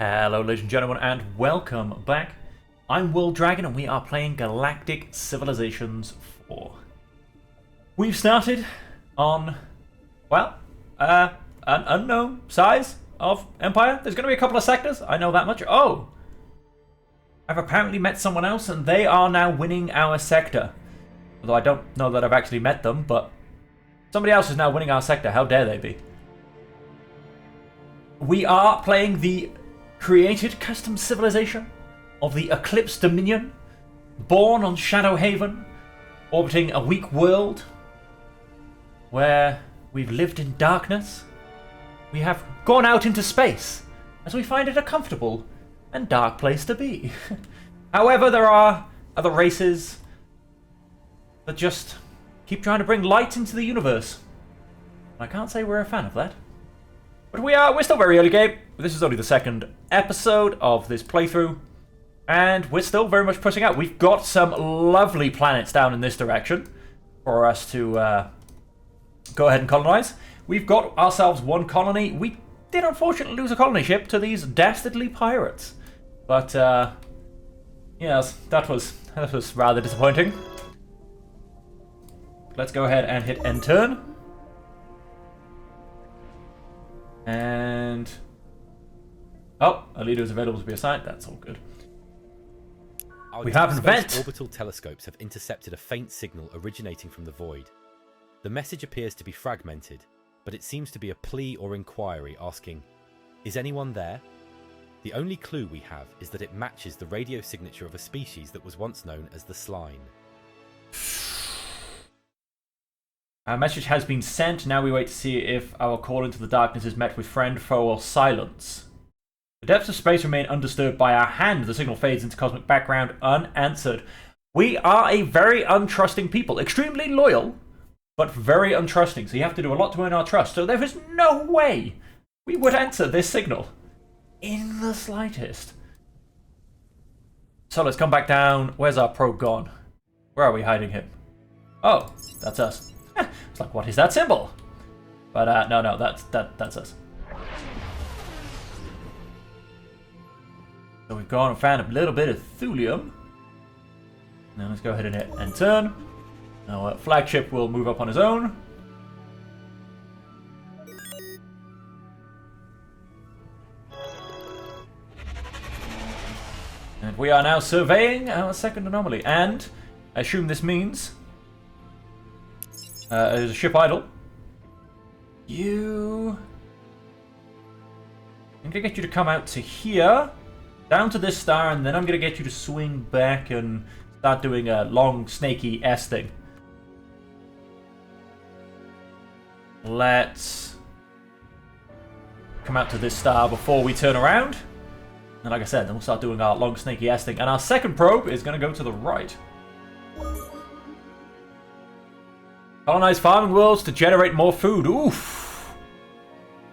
Hello ladies and gentlemen and welcome back. I'm World Dragon and we are playing Galactic Civilizations 4. We've started on, well, an unknown size of empire. There's going to be a couple of sectors, I know that much. Oh! I've apparently met someone else and they are now winning our sector. Although I don't know that I've actually met them, but somebody else is now winning our sector. How dare they be? We are playing the created custom civilization of the Eclipse Dominion, born on Shadow Haven, orbiting a weak world where we've lived in darkness. We have gone out into space as we find it a comfortable and dark place to be. However, there are other races that just keep trying to bring light into the universe. I can't say we're a fan of that. But we're still very early game. This is only the second episode of this playthrough. And we're still very much pushing out. We've got some lovely planets down in this direction for us to go ahead and colonize. We've got ourselves one colony. We did unfortunately lose a colony ship to these dastardly pirates. But, yes, that was rather disappointing. Let's go ahead and hit end turn. And oh, a leader is available to be assigned. That's all good. We have an event. Orbital telescopes have intercepted a faint signal originating from the void. The message appears to be fragmented, but it seems to be a plea or inquiry asking, "Is anyone there?" The only clue we have is that it matches the radio signature of a species that was once known as the Slime. Our message has been sent. Now we wait to see if our call into the darkness is met with friend, foe, or silence. The depths of space remain undisturbed by our hand. The signal fades into cosmic background unanswered. We are a very untrusting people. Extremely loyal, but very untrusting. So you have to do a lot to earn our trust. So there is no way we would answer this signal in the slightest. So let's come back down. Where's our probe gone? Where are we hiding him? Oh, that's us. It's like, what is that symbol? But no, that's us. So we've gone and found a little bit of thulium. Now let's go ahead and hit end turn. Our flagship will move up on his own. And we are now surveying our second anomaly. And I assume this means there's a ship idle. I'm gonna get you to come out to here, down to this star, and then I'm gonna get you to swing back and start doing a long, snaky S thing. Let's come out to this star before we turn around. And like I said, then we'll start doing our long, snaky S thing. And our second probe is gonna go to the right. Colonize farming worlds to generate more food. Oof.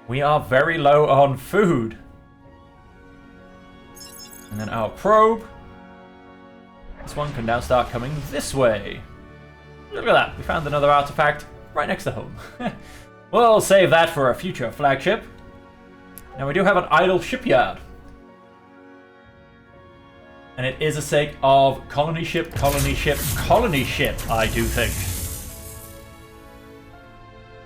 We are very low on food. And then our probe. This one can now start coming this way. Look at that. We found another artifact right next to home. We'll save that for a future flagship. Now we do have an idle shipyard. And it is a sake of colony ship, colony ship, colony ship, I do think.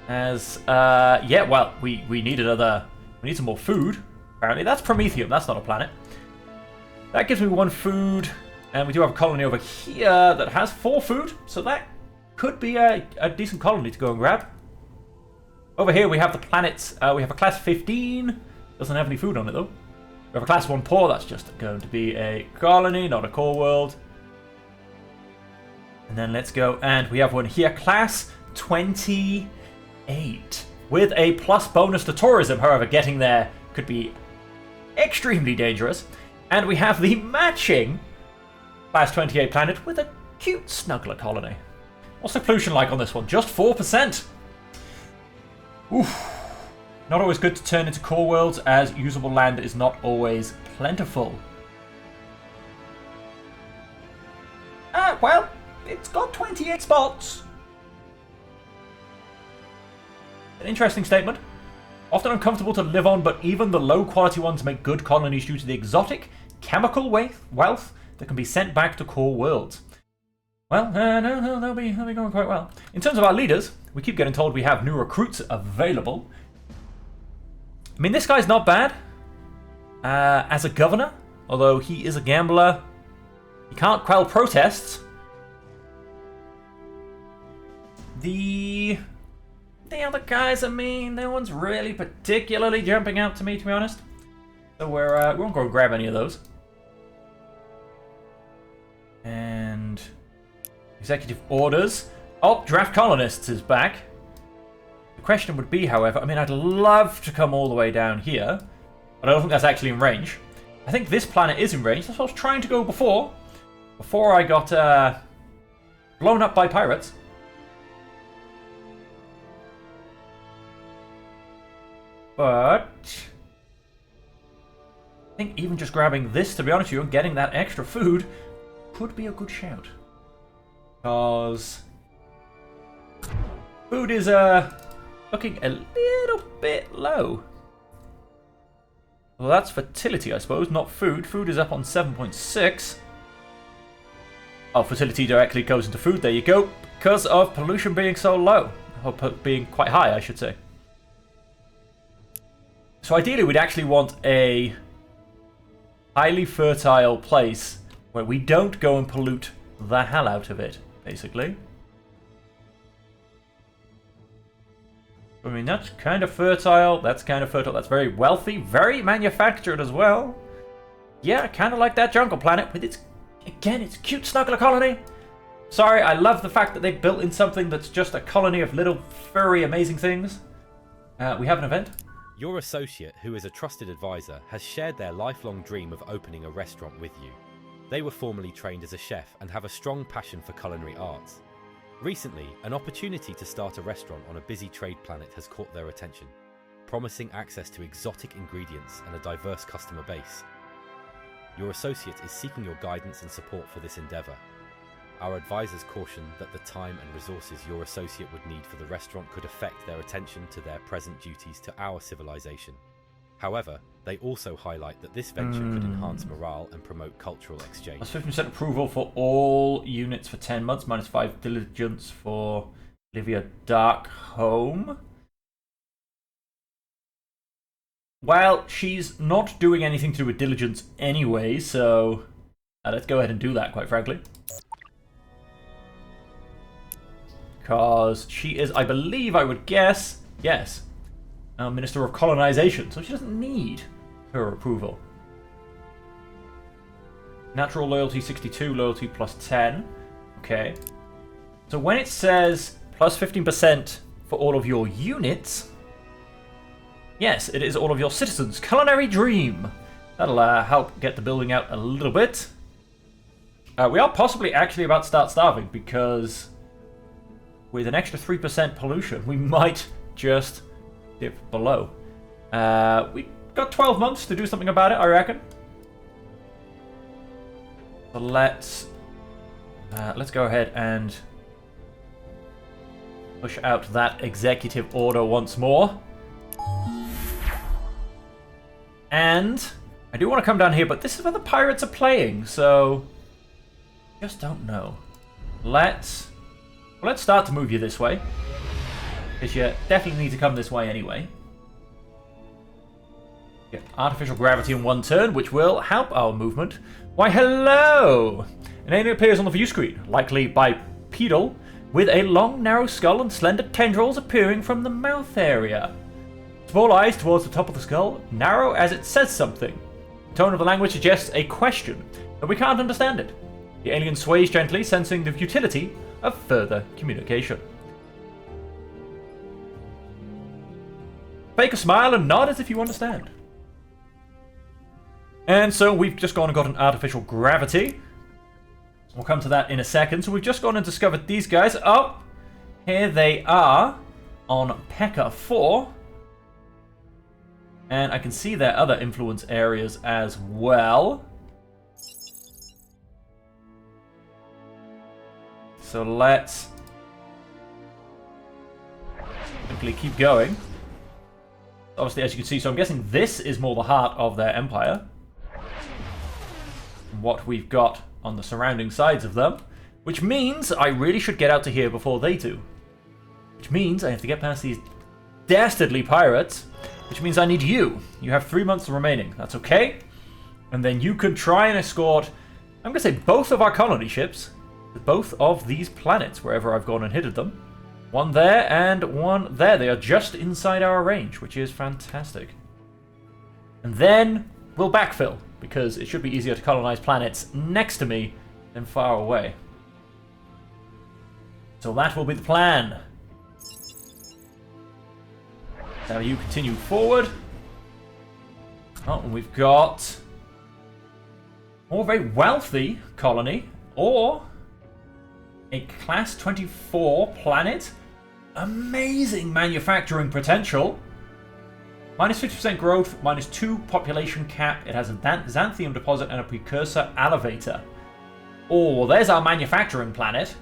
As, yeah, well, we need we need some more food, apparently. That's Promethium, that's not a planet. That gives me one food, and we do have a colony over here that has 4 food, so that could be a decent colony to go and grab. Over here we have the planets, we have a class 15, doesn't have any food on it though. We have a class 1 poor, that's just going to be a colony, not a core world. And then let's go, and we have one here, class 28, with a plus bonus to tourism. However, getting there could be extremely dangerous. And we have the matching class 28 planet with a cute snuggler colony. What's the pollution like on this one? Just 4%. Oof. Not always good to turn into core worlds, as usable land is not always plentiful. Well, it's got 28 spots. An interesting statement. Often uncomfortable to live on, but even the low-quality ones make good colonies due to the exotic chemical wealth that can be sent back to core worlds. Well, no, they'll be going quite well. In terms of our leaders, we keep getting told we have new recruits available. I mean, this guy's not bad as a governor, although he is a gambler. He can't quell protests. The other guys, I mean, no one's really particularly jumping out to me, to be honest. So we won't go grab any of those. And executive orders. Oh, draft colonists is back. The question would be, however, I mean, I'd love to come all the way down here, but I don't think that's actually in range. I think this planet is in range. That's what I was trying to go before I got blown up by pirates. But I think even just grabbing this, to be honest with you, and getting that extra food could be a good shout. Because food is looking a little bit low. Well, that's fertility, I suppose, not food. Food is up on 7.6. Oh, fertility directly goes into food. There you go. Because of pollution being so low. Or being quite high, I should say. So ideally, we'd actually want a highly fertile place where we don't go and pollute the hell out of it, basically. I mean, that's kind of fertile. That's kind of fertile. That's very wealthy. Very manufactured as well. Yeah, kind of like that jungle planet with its, again, its cute snuggler colony. Sorry, I love the fact that they built in something that's just a colony of little furry amazing things. We have an event. Your associate, who is a trusted advisor, has shared their lifelong dream of opening a restaurant with you. They were formerly trained as a chef and have a strong passion for culinary arts. Recently, an opportunity to start a restaurant on a busy trade planet has caught their attention, promising access to exotic ingredients and a diverse customer base. Your associate is seeking your guidance and support for this endeavour. Our advisors caution that the time and resources your associate would need for the restaurant could affect their attention to their present duties to our civilization. However, they also highlight that this venture could enhance morale and promote cultural exchange. That's 50% approval for all units for 10 months, minus 5 diligence for Olivia Darkholme. Well, she's not doing anything to do with diligence anyway, so let's go ahead and do that, quite frankly. Because she is, I believe, I would guess, yes, Minister of Colonization, so she doesn't need her approval. Natural loyalty 62, loyalty plus 10. Okay. So when it says plus 15% for all of your units, yes, it is all of your citizens. Culinary Dream. That'll help get the building out a little bit. We are possibly actually about to start starving because with an extra 3% pollution, we might just dip below. We got 12 months to do something about it, I reckon. So let's go ahead and push out that executive order once more. And I do want to come down here, but this is where the pirates are playing, so just don't know. Let's start to move you this way, because you definitely need to come this way anyway. Get artificial gravity in one turn, which will help our movement. Why, hello! An alien appears on the view screen, likely bipedal, with a long, narrow skull and slender tendrils appearing from the mouth area. Small eyes towards the top of the skull, narrow as it says something. The tone of the language suggests a question, but we can't understand it. The alien sways gently, sensing the futility of further communication. Fake a smile and nod as if you understand. And so we've just gone and got an artificial gravity. We'll come to that in a second. So we've just gone and discovered these guys. Oh, here they are on Pekka 4. And I can see their other influence areas as well. So let's simply keep going. Obviously, as you can see, so I'm guessing this is more the heart of their empire. What we've got on the surrounding sides of them. Which means I really should get out to here before they do. Which means I have to get past these dastardly pirates. Which means I need you. You have 3 months remaining. That's okay. And then you can try and escort, I'm going to say both of our colony ships. To both of these planets, wherever I've gone and hidden them. One there and one there. They are just inside our range, which is fantastic. And then we'll backfill, because it should be easier to colonize planets next to me than far away. So that will be the plan. Now you continue forward. Oh, and we've got a very wealthy colony, or a Class 24 planet. Amazing manufacturing potential. Minus 50% growth, minus 2 population cap. It has a xanthium deposit and a precursor elevator. Oh, there's our manufacturing planet.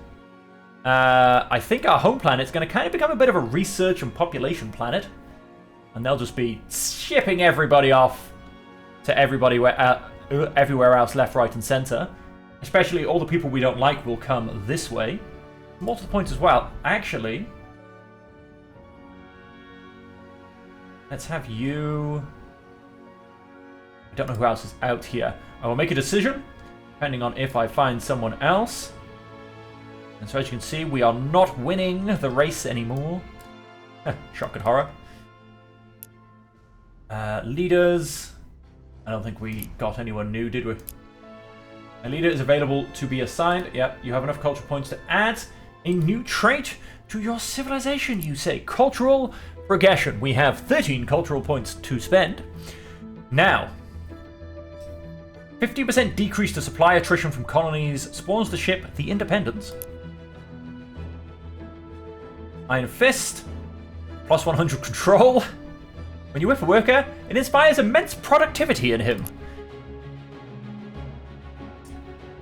I think our home planet's going to kind of become a bit of a research and population planet. And they'll just be shipping everybody off to everywhere else, left, right, and center. Especially all the people we don't like will come this way. More to the point as well, actually, let's have you... I don't know who else is out here. I will make a decision, depending on if I find someone else. And so as you can see, we are not winning the race anymore. Shock and horror. Leaders. I don't think we got anyone new, did we? A leader is available to be assigned. Yep, you have enough culture points to add a new trait to your civilization, you say. Cultural progression. We have 13 cultural points to spend. Now, 50% decrease to supply attrition from colonies spawns the ship the Independence. Iron Fist. Plus 100 control. When you whip a worker, it inspires immense productivity in him.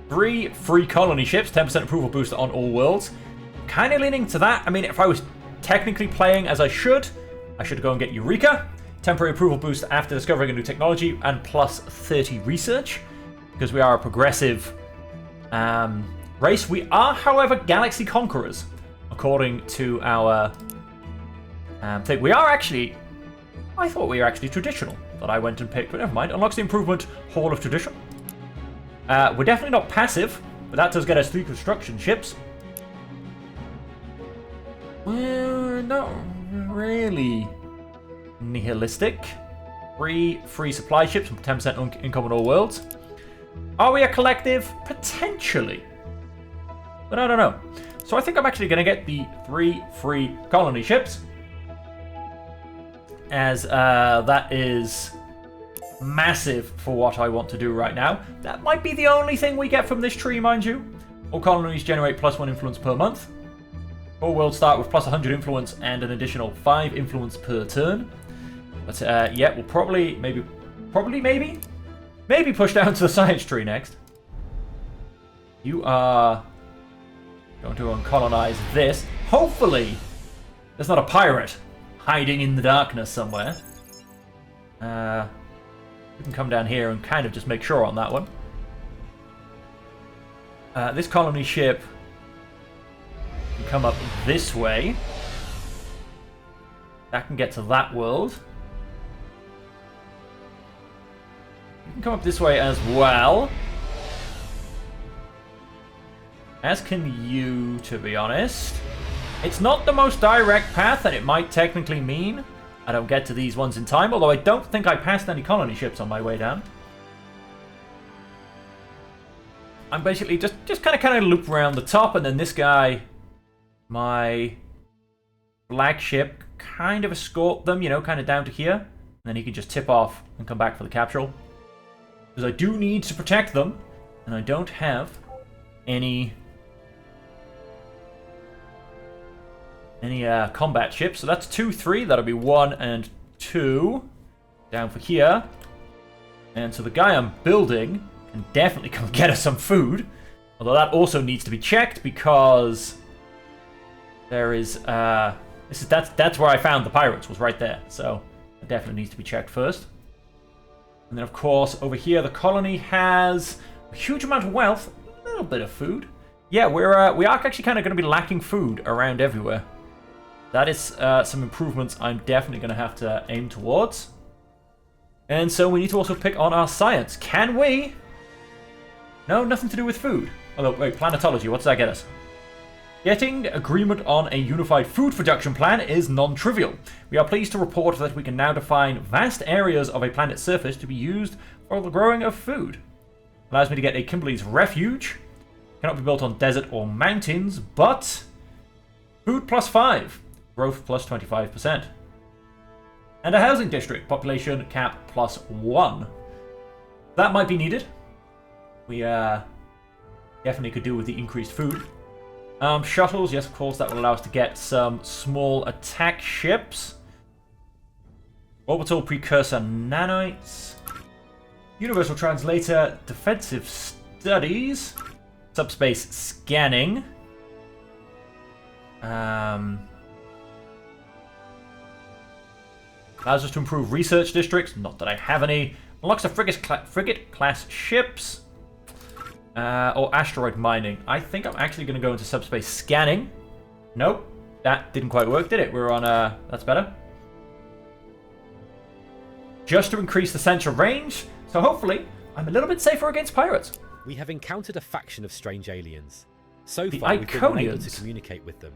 3 free colony ships, 10% approval booster on all worlds. Kind of leaning to that. I mean, if I was technically playing as I should go and get Eureka. Temporary approval boost after discovering a new technology, and plus 30 research. Because we are a progressive race. We are, however, galaxy conquerors. According to our thing. We are actually... I thought we were actually traditional. That I went and picked, but never mind. Unlocks the improvement Hall of Tradition. We're definitely not passive, but that does get us 3 construction ships. We're not really nihilistic. 3 free supply ships and 10% income on all worlds. Are we a collective? Potentially. But I don't know. So I think I'm actually going to get the 3 free colony ships. As that is massive for what I want to do right now. That might be the only thing we get from this tree, mind you. All colonies generate plus 1 influence per month. All worlds start with plus 100 influence and an additional 5 influence per turn. But yeah, we'll probably maybe push down to the science tree next. You are going to uncolonize this. Hopefully, there's not a pirate hiding in the darkness somewhere. We can come down here and kind of just make sure on that one. This colony ship can come up this way. That can get to that world. You can come up this way as well. As can you, to be honest. It's not the most direct path, and it might technically mean I don't get to these ones in time, although I don't think I passed any colony ships on my way down. I'm basically just kind of loop around the top, and then this guy, my flagship, kind of escort them, you know, kind of down to here. And then he can just tip off and come back for the capsule. Because I do need to protect them, and I don't have any combat ships. So that's 2, 3. That'll be 1 and 2 down for here. And so the guy I'm building can definitely come get us some food. Although that also needs to be checked because there is that's where I found the pirates, was right there. So It definitely needs to be checked first. And then, of course, over here, the colony has a huge amount of wealth, a little bit of food. Yeah, we are actually kind of going to be lacking food around everywhere. That is some improvements I'm definitely going to have to aim towards. And so we need to also pick on our science. Can we? No, nothing to do with food. Although, wait, planetology, what does that get us? Getting agreement on a unified food production plan is non-trivial. We are pleased to report that we can now define vast areas of a planet's surface to be used for the growing of food. Allows me to get a Kimberley's Refuge. Cannot be built on desert or mountains, but food +5, growth +25%. And a housing district, population cap +1. That might be needed. We definitely could do with the increased food. Shuttles, yes, of course, that will allow us to get some small attack ships. Orbital precursor nanites. Universal translator, defensive studies. Subspace scanning. Allows us to improve research districts. Not that I have any. Unlocks the frigate-class ships. Or asteroid mining. I think I'm actually going to go into subspace scanning. Nope. That didn't quite work, did it? We're on that's better. Just to increase the sensor range. So hopefully, I'm a little bit safer against pirates. We have encountered a faction of strange aliens. So far, we've been unable to communicate with them.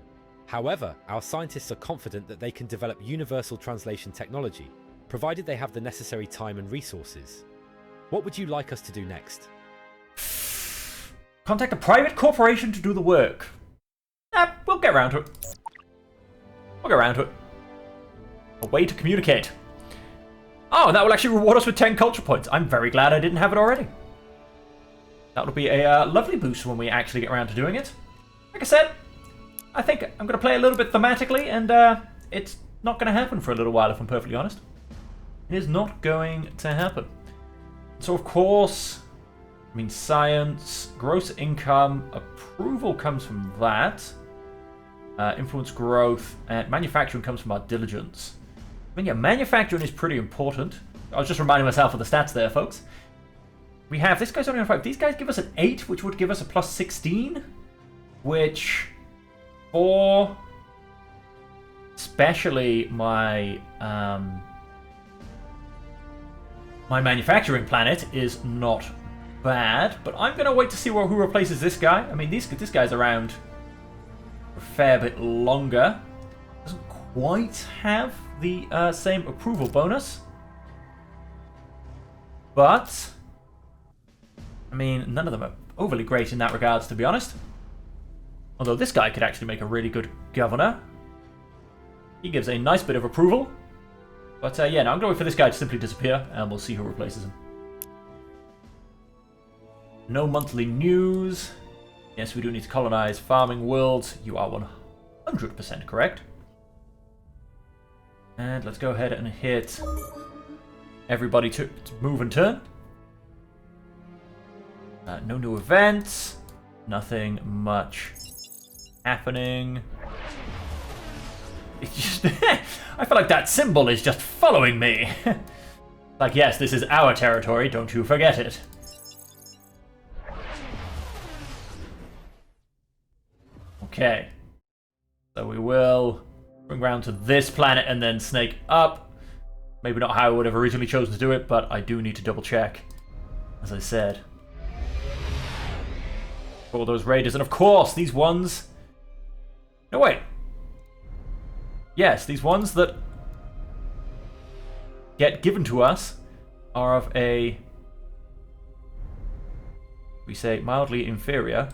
However, our scientists are confident that they can develop universal translation technology, provided they have the necessary time and resources. What would you like us to do next? Contact a private corporation to do the work. We'll get around to it. We'll get around to it. A way to communicate. Oh, that will actually reward us with 10 culture points. I'm very glad I didn't have it already. That will be a lovely boost when we actually get around to doing it. Like I said, I think I'm going to play a little bit thematically, and it's not going to happen for a little while, if I'm perfectly honest. It is not going to happen. So, of course, I mean, science, gross income, approval comes from that. Influence growth, and manufacturing comes from our diligence. I mean, yeah, manufacturing is pretty important. I was just reminding myself of the stats there, folks. We have, this guy's only on 5. These guys give us an 8, which would give us a +16. Which, for especially my my manufacturing planet, is not bad. But I'm going to wait to see who replaces this guy. I mean, this guy's around for a fair bit longer. Doesn't quite have the same approval bonus. But I mean, none of them are overly great in that regards, to be honest. Although this guy could actually make a really good governor. He gives a nice bit of approval. But yeah, no, I'm going to wait for this guy to simply disappear, and we'll see who replaces him. No monthly news. Yes, we do need to colonize farming worlds. You are 100% correct. And let's go ahead and hit everybody to move and turn. No new events. Nothing much happening. It's just I feel like that symbol is just following me. Like, yes, this is our territory, don't you forget it. Okay. So we will bring round to this planet and then snake up. Maybe not how I would have originally chosen to do it, but I do need to double check, as I said. All those raiders, and of course, these ones... No, wait. Yes, these ones that get given to us are of a, we say, mildly inferior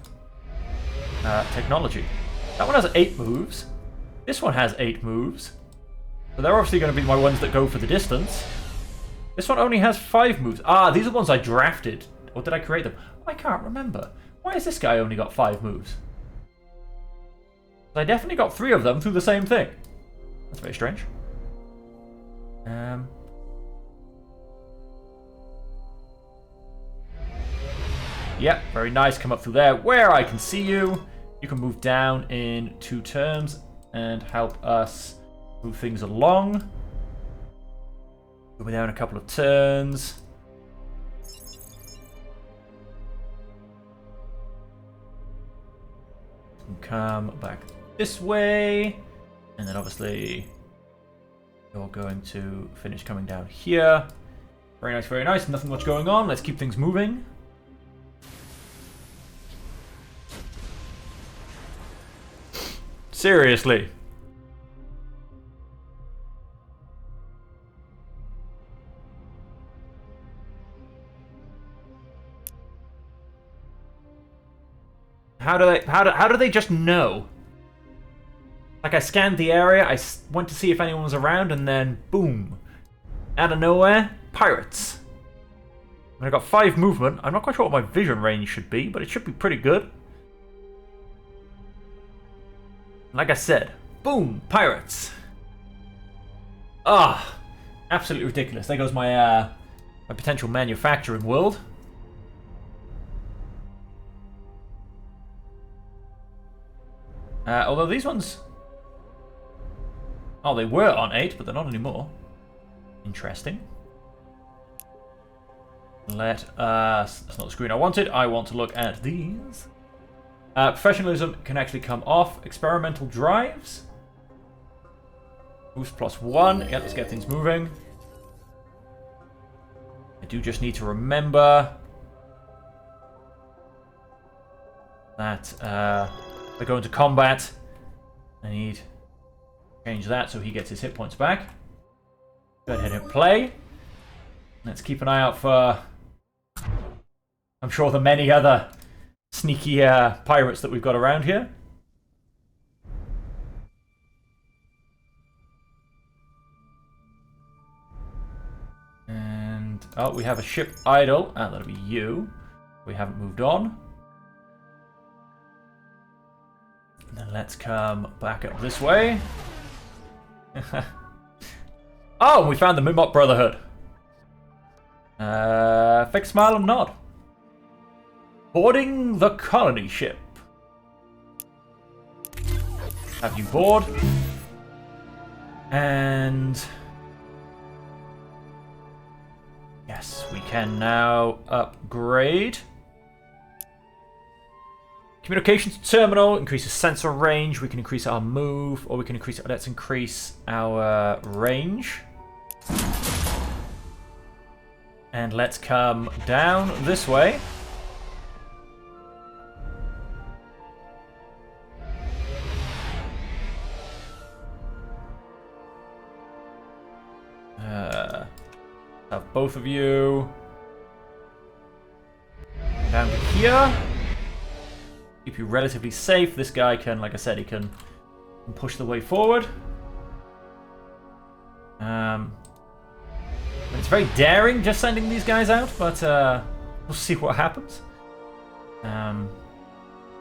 technology. That one has 8 moves. This one has 8 moves. So they're obviously going to be my ones that go for the distance. This one only has 5 moves. Ah, these are the ones I drafted. Or did I create them? I can't remember. Why has this guy only got 5 moves? I definitely got 3 of them through the same thing. That's very strange. Yep, very nice. Come up through there where I can see you. You can move down in 2 turns and help us move things along. We'll be there in a couple of turns. Come back this way. And then obviously you're going to finish coming down here. Very nice, very nice. Nothing much going on. Let's keep things moving. Seriously. How do they just know? Like, I scanned the area, I went to see if anyone was around, and then boom, out of nowhere, pirates. And I got 5 movement. I'm not quite sure what my vision range should be, but it should be pretty good. Like I said, boom, pirates. Ah, absolutely ridiculous. There goes my my potential manufacturing world. Although these ones... Oh, they were on 8, but they're not anymore. Interesting. Let us... That's not the screen I wanted. I want to look at these. Professionalism can actually come off. Experimental drives. Boost +1. Yeah, let's get things moving. I do just need to remember that they go into combat. I need to change that so he gets his hit points back. Go ahead and play. Let's keep an eye out for, I'm sure, the many other sneaky pirates that we've got around here. And, oh, we have a ship idle. Ah, that'll be you. We haven't moved on. And then let's come back up this way. Oh, we found the Mimot Brotherhood. Fixed smile and nod. Boarding the colony ship. Have you board? And yes, we can now upgrade. Communications terminal increases sensor range. We can increase our move, or we can increase. Let's increase our range. And let's come down this way. Have both of you down to here. Keep you relatively safe. This guy can, like I said, he can push the way forward. It's very daring just sending these guys out, but we'll see what happens. I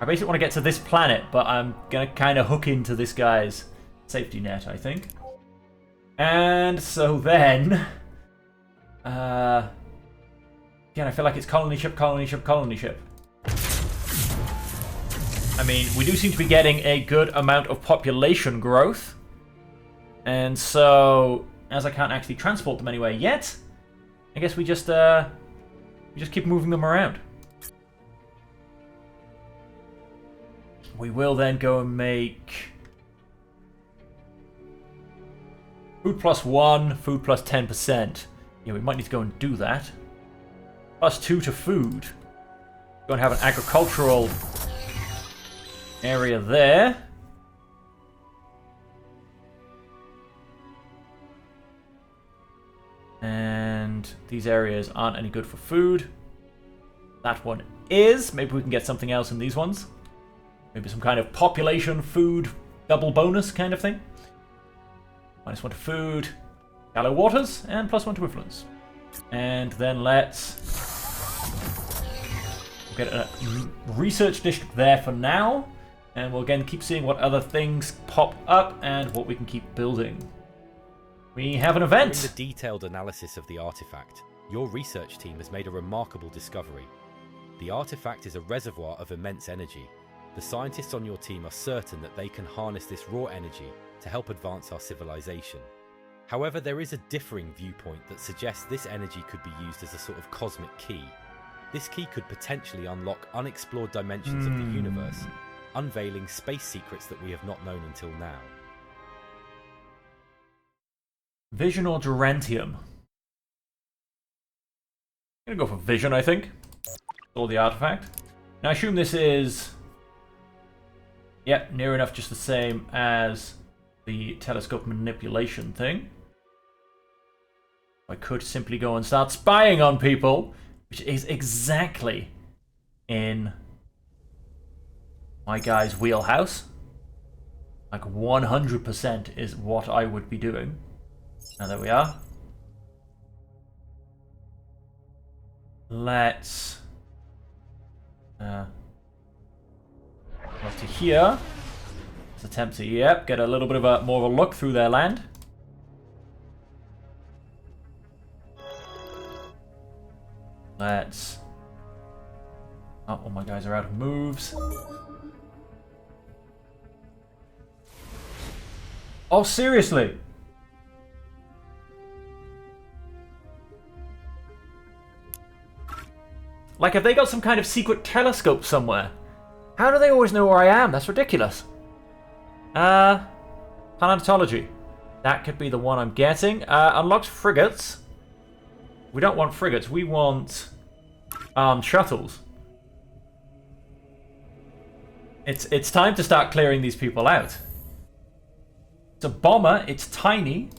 basically want to get to this planet, but I'm going to kind of hook into this guy's safety net, I think. And so then... again, I feel like it's colony ship, colony ship, colony ship. I mean, we do seem to be getting a good amount of population growth. And so, as I can't actually transport them anywhere yet, I guess we just keep moving them around. We will then go and make food +1, food +10%. Yeah, we might need to go and do that. +2 to food. Go and have an agricultural area there. And these areas aren't any good for food. That one is. Maybe we can get something else in these ones. Maybe some kind of population food double bonus kind of thing. -1 to food, shallow waters, and +1 to influence. And then let's get a research district there for now. And we'll again keep seeing what other things pop up and what we can keep building. We have an event! In the detailed analysis of the artifact, your research team has made a remarkable discovery. The artifact is a reservoir of immense energy. The scientists on your team are certain that they can harness this raw energy to help advance our civilization. However, there is a differing viewpoint that suggests this energy could be used as a sort of cosmic key. This key could potentially unlock unexplored dimensions of the universe, unveiling space secrets that we have not known until now. Vision or Durantium? I'm gonna go for Vision, I think. Or the artifact. Now I assume this is... Yep, near enough just the same as the telescope manipulation thing. I could simply go and start spying on people, which is exactly in my guy's wheelhouse. Like 100% is what I would be doing. And there we are. Let's go to here. Let's attempt to, get a little bit of a more of a look through their land. Let's... Oh, all my guys are out of moves. Oh, seriously? Like, have they got some kind of secret telescope somewhere? How do they always know where I am? That's ridiculous. Planetology. That could be the one I'm getting. Unlocked frigates. We don't want frigates. We want shuttles. It's time to start clearing these people out. It's a bomber. It's tiny.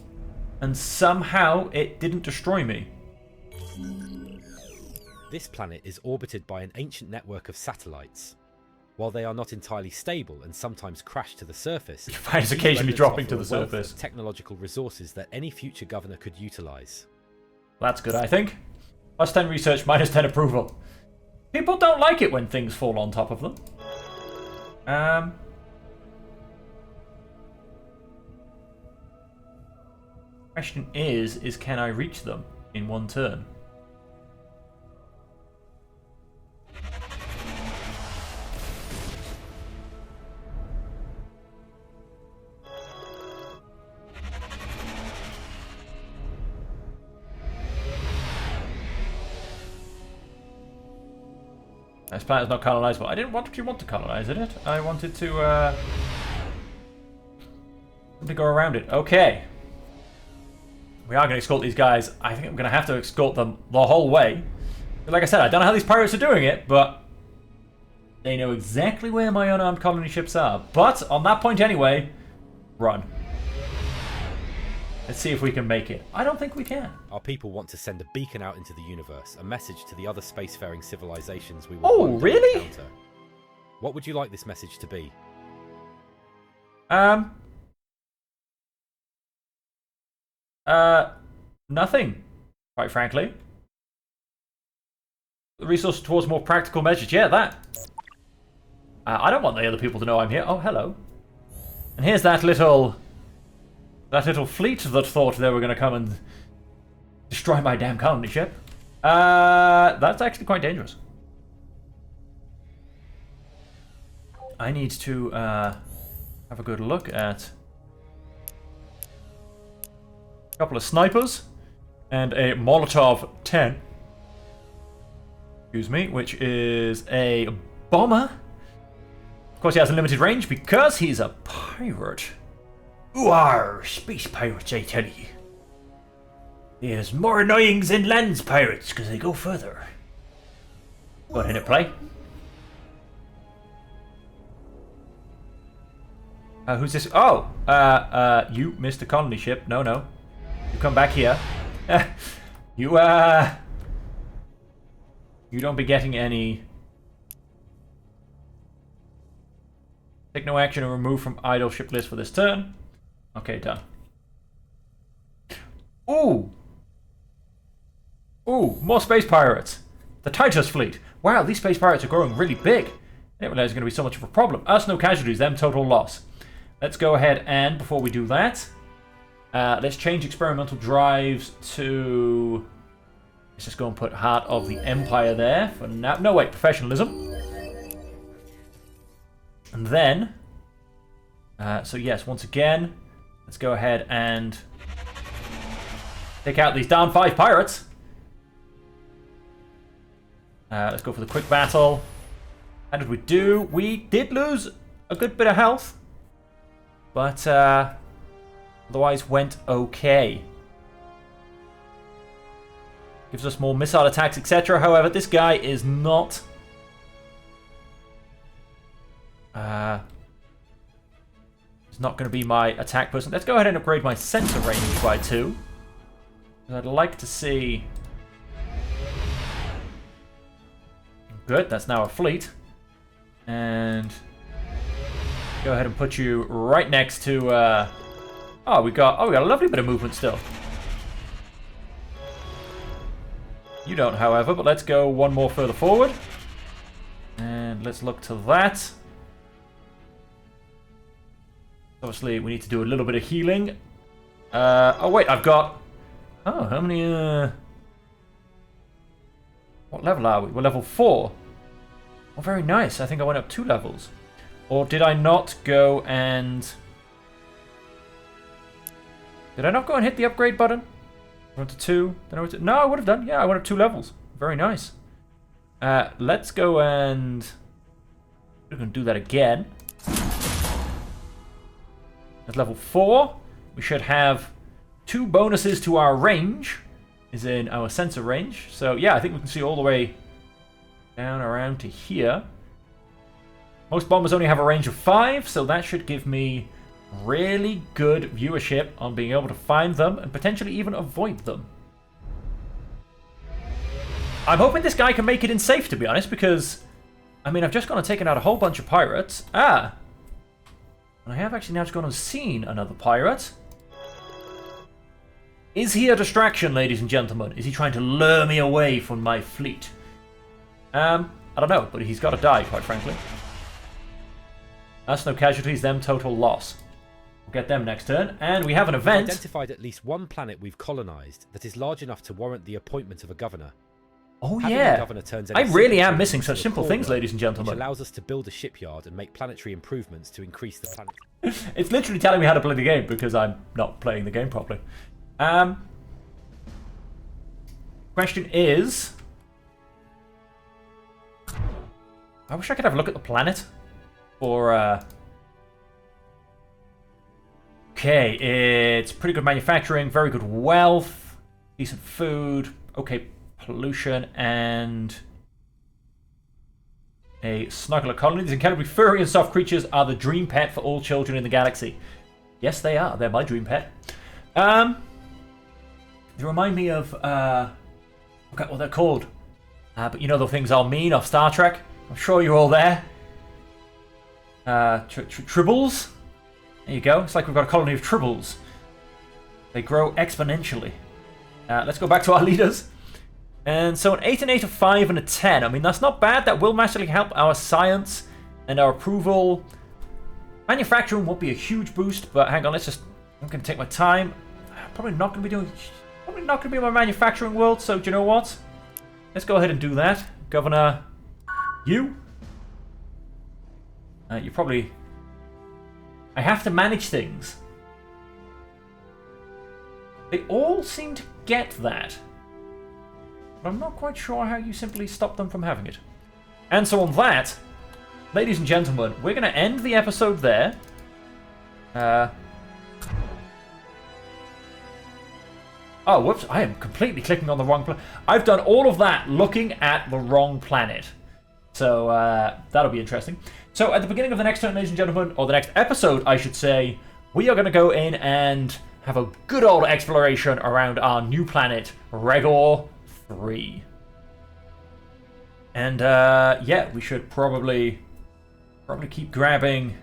And somehow it didn't destroy me. This planet is orbited by an ancient network of satellites. While they are not entirely stable and sometimes crash to the surface, It's occasionally dropping to the surface. Technological resources that any future governor could utilize. That's good, I think. Plus 10 research, minus 10 approval. People don't like it when things fall on top of them. Question is can I reach them in one turn? This planet is not colonizable. I didn't want to colonize it. I wanted to go around it. Okay. We are going to escort these guys. I think I'm going to have to escort them the whole way. Like I said, I don't know how these pirates are doing it, but they know exactly where my unarmed colony ships are. But on that point anyway, run. Let's see if we can make it. I don't think we can. Our people want to send a beacon out into the universe, a message to the other spacefaring civilizations we will one day really? encounter. What would you like this message to be? Nothing, quite frankly. The resource towards more practical measures. Yeah, that. I don't want the other people to know I'm here. Oh, hello. And here's that little fleet that thought they were going to come and destroy my damn colony ship. That's actually quite dangerous. I need to have a good look at a couple of snipers and a Molotov 10. Excuse me, which is a bomber. Of course, he has a limited range because he's a pirate. Who are space pirates, I tell you. There's more annoying than land pirates because they go further. Go ahead and play. Who's this? Oh, you, Mr. Colony Ship. No. You come back here. You don't be getting any. Take no action and remove from idle ship list for this turn. Okay, done. Ooh, more space pirates. The Titus fleet. Wow, these space pirates are growing really big. I didn't realize it was going to be so much of a problem. Us, no casualties, them, total loss. Let's go ahead and, before we do that, let's change experimental drives to... Let's just go and put Heart of the Empire there for now. No, wait, professionalism. And then, so yes, once again, let's go ahead and Take out these down 5 pirates. Let's go for the quick battle. How did we do? We did lose a good bit of health. But otherwise went okay. Gives us more missile attacks, etc. However, this guy is not... he's not going to be my attack person. Let's go ahead and upgrade my sensor range by 2. I'd like to see... Good, that's now a fleet. And... go ahead and put you right next to... Oh, we got a lovely bit of movement still. You don't, however, but let's go one more further forward. And let's look to that. Obviously, we need to do a little bit of healing. Oh, wait, I've got... Oh, how many... What level are we? We're level 4. Oh, very nice. I think I went up 2 levels. Or did I not go and... Did I not go and hit the upgrade button? I went to 2. Then I went to... No, I would have done. Yeah, I went up 2 levels. Very nice. Let's go and... We're going to do that again. At level 4, we should have 2 bonuses to our range. Is in our sensor range. So, yeah, I think we can see all the way down around to here. Most bombers only have a range of 5, so that should give me really good viewership on being able to find them and potentially even avoid them. I'm hoping this guy can make it in safe, to be honest, because, I mean, I've just gone and taken out a whole bunch of pirates. And I have actually now just gone and seen another pirate. Is he a distraction, ladies and gentlemen? Is he trying to lure me away from my fleet? I don't know, but he's got to die, quite frankly. That's no casualties, them total loss. We'll get them next turn. And we have an event. We've identified at least one planet we've colonized that is large enough to warrant the appointment of a governor. Oh, Having yeah. a governor turns I any really am citizen missing into such a simple things, corner, ladies and gentlemen. Which allows us to build a shipyard and make planetary improvements to increase the planet. It's literally telling me how to play the game because I'm not playing the game properly. Question is... I wish I could have a look at the planet. Or, Okay, it's pretty good manufacturing, very good wealth, decent food, okay pollution, and a snuggler colony. These incredibly furry and soft creatures are the dream pet for all children in the galaxy. Yes, they are. They're my dream pet. They remind me of, I forgot what they're called. But you know the things I'll mean off Star Trek. I'm sure you're all there. Tribbles. There you go. It's like we've got a colony of tribbles. They grow exponentially. Let's go back to our leaders. And so an 8, an 8, a 5, and a 10. I mean, that's not bad. That will massively help our science and our approval. Manufacturing won't be a huge boost, but hang on. I'm going to take my time. Probably not going to be my manufacturing world, so do you know what? Let's go ahead and do that. Governor, you probably... I have to manage things. They all seem to get that. But I'm not quite sure how you simply stop them from having it. And so on that, ladies and gentlemen, we're going to end the episode there. Oh, whoops. I am completely clicking on the wrong planet. I've done all of that looking at the wrong planet. So, that'll be interesting. So, at the beginning of the next turn, ladies and gentlemen, or the next episode, I should say, we are going to go in and have a good old exploration around our new planet, Regor 3. And, yeah, we should probably keep grabbing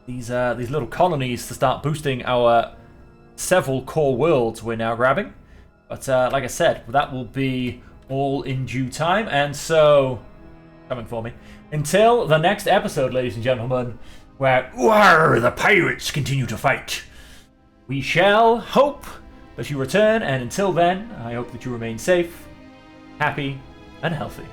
these little colonies to start boosting our several core worlds we're now grabbing. But, like I said, that will be all in due time, and so... coming for me. Until the next episode, ladies and gentlemen, where the pirates continue to fight. We shall hope that you return, and until then, I hope that you remain safe, happy, and healthy.